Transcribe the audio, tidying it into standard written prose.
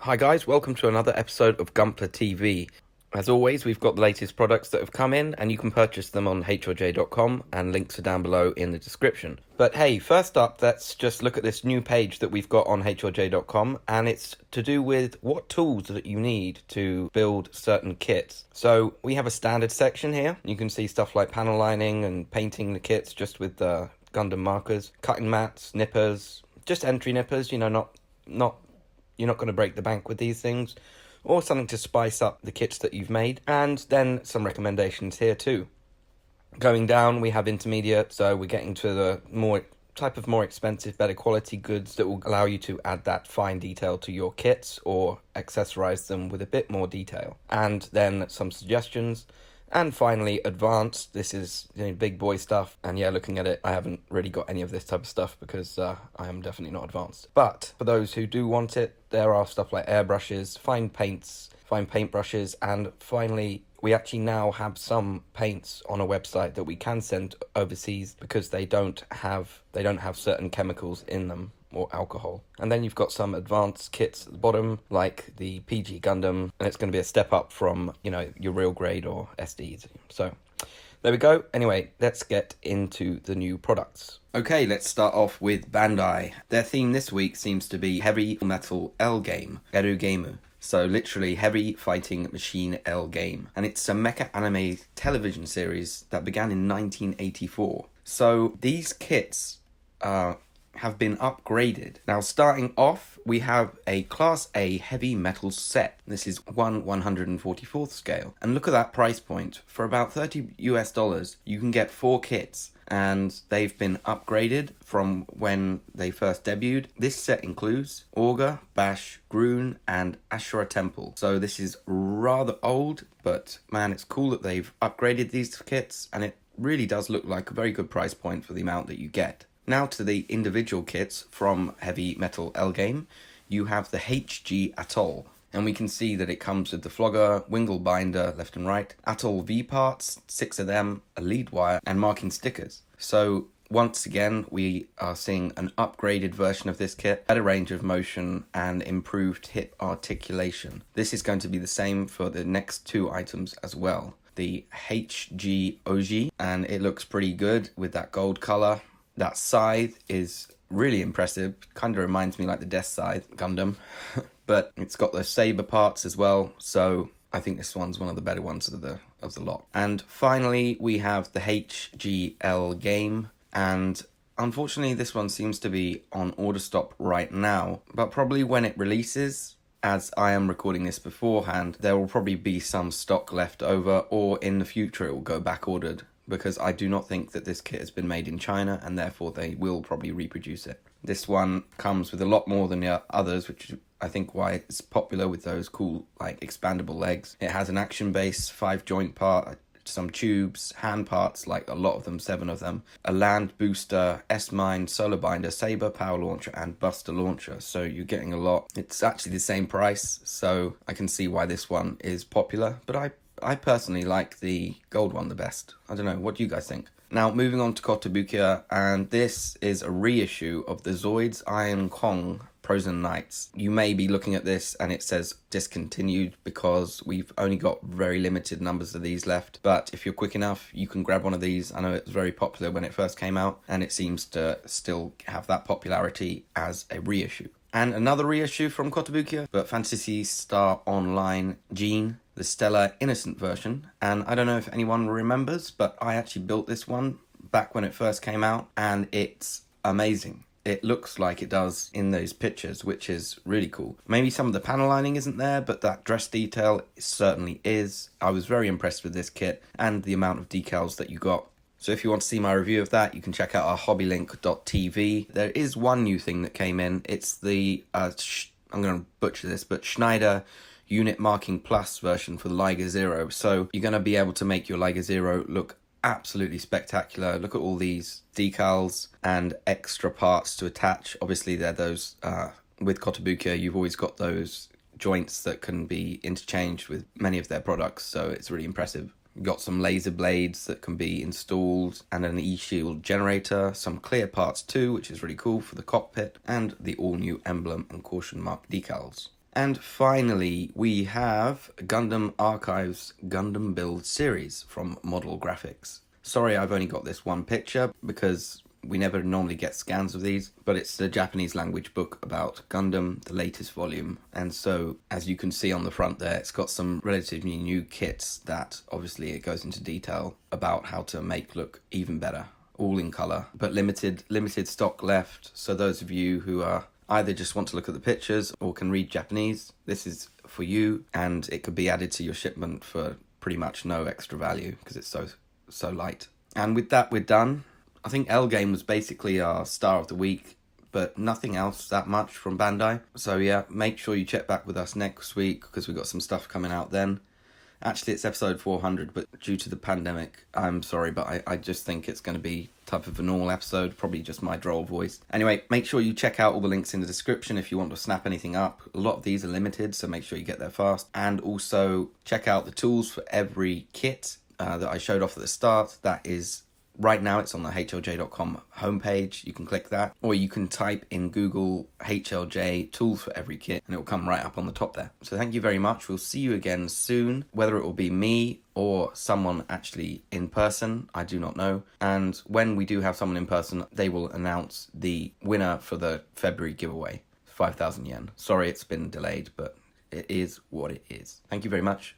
Hi guys, welcome to another episode of Gunpla TV. As always, we've got the latest products that have come in and you can purchase them on hjj.com and links are down below in the description. But hey, first up, let's just look at this new page that we've got on hjj.com, and it's to do with what tools that you need to build certain kits. So we have a standard section here. You can see stuff like panel lining and painting the kits just with the Gundam markers, cutting mats, nippers, just entry nippers, you know, not you're not going to break the bank with these things, or something to spice up the kits that you've made, and then some recommendations here too. Going down, we have intermediate, so we're getting to the more expensive, better quality goods that will allow you to add that fine detail to your kits or accessorize them with a bit more detail. And then some suggestions. And finally, advanced. This is big boy stuff. And yeah, looking at it, I haven't really got any of this type of stuff because I am definitely not advanced. But for those who do want it, there are stuff like airbrushes, fine paintbrushes, and finally, we actually now have some paints on a website that we can send overseas because they don't have certain chemicals in them or alcohol. And then you've got some advanced kits at the bottom, like the PG Gundam, and it's going to be a step up from, your real grade or SDs. So there we go. Anyway, let's get into the new products. Okay, let's start off with Bandai. Their theme this week seems to be Heavy Metal L-Gaim, L-Gaim. So literally Heavy Fighting Machine L-Gaim. And it's a mecha anime television series that began in 1984. So these kits have been upgraded. Now, starting off, we have a Class A heavy metal set. This is 1/144th scale. And look at that price point. For about $30 you can get 4 kits. And they've been upgraded from when they first debuted. This set includes Augur, Bash, Grun, and Ashura Temple. So this is rather old, but man, it's cool that they've upgraded these kits, and it really does look like a very good price point for the amount that you get. Now to the individual kits from Heavy Metal L-Gaim. You have the HG Atoll, and we can see that it comes with the flogger, wingle binder left and right, Atoll V parts, 6 of them, a lead wire, and marking stickers. So once again, we are seeing an upgraded version of this kit, better range of motion and improved hip articulation. This is going to be the same for the next 2 items as well. The HG OG, and it looks pretty good with that gold color. That scythe is really impressive. Kind of reminds me like the Death Scythe Gundam. But it's got the saber parts as well. So I think this one's one of the better ones of the lot. And finally, we have the HG L-Gaim. And unfortunately, this one seems to be on order stop right now. But probably when it releases, as I am recording this beforehand, there will probably be some stock left over, or in the future it will go back ordered, because I do not think that this kit has been made in China, and therefore they will probably reproduce it. This one comes with a lot more than the others, which is, I think, why it's popular with those cool, expandable legs. It has an action base, 5-joint part, some tubes, hand parts, like a lot of them, 7 of them, a land booster, S-mine, solar binder, saber, power launcher, and buster launcher. So you're getting a lot. It's actually the same price, so I can see why this one is popular, but I personally like the gold one the best. I don't know, what do you guys think? Now, moving on to Kotobukiya, and this is a reissue of the Zoids and Phantasy Star Prozen Knights. You may be looking at this and it says discontinued because we've only got very limited numbers of these left. But if you're quick enough, you can grab one of these. I know it was very popular when it first came out, and it seems to still have that popularity as a reissue. And another reissue from Kotobukiya, but Phantasy Star Online Jeanne, the Stella Innocent version. And I don't know if anyone remembers, but I actually built this one back when it first came out, and it's amazing. It looks like it does in those pictures, which is really cool. Maybe some of the panel lining isn't there, but that dress detail certainly is. I was very impressed with this kit and the amount of decals that you got. So if you want to see my review of that, you can check out our hobbylink.tv. There is one new thing that came in. It's the, I'm going to butcher this, but Schneider Unit Marking Plus version for the Liger Zero. So you're going to be able to make your Liger Zero look absolutely spectacular. Look at all these decals and extra parts to attach. Obviously, they're those, with Kotobukiya, you've always got those joints that can be interchanged with many of their products. So it's really impressive. Got some laser blades that can be installed, and an e-shield generator, some clear parts too, which is really cool for the cockpit, and the all-new emblem and caution mark decals. And finally, we have Gundam Archives Gundam Build series from Model Graphics. Sorry, I've only got this one picture because we never normally get scans of these, but it's the Japanese language book about Gundam, the latest volume. And so, as you can see on the front there, it's got some relatively new kits that obviously it goes into detail about how to make look even better, all in colour, but limited stock left. So those of you who are either just want to look at the pictures or can read Japanese, this is for you, and it could be added to your shipment for pretty much no extra value because it's so light. And with that, we're done. I think L-Gaim was basically our star of the week, but nothing else that much from Bandai. So yeah, make sure you check back with us next week because we've got some stuff coming out then. Actually, it's episode 400, but due to the pandemic, I'm sorry, but I just think it's going to be type of a normal episode, probably just my droll voice. Anyway, make sure you check out all the links in the description if you want to snap anything up. A lot of these are limited, so make sure you get there fast. And also check out the tools for every kit that I showed off at the start. That is, right now it's on the HLJ.com homepage. You can click that, or you can type in Google HLJ tools for every kit and it will come right up on the top there. So thank you very much. We'll see you again soon, whether it will be me or someone actually in person, I do not know. And when we do have someone in person, they will announce the winner for the February giveaway, 5,000 yen. Sorry it's been delayed, but it is what it is. Thank you very much.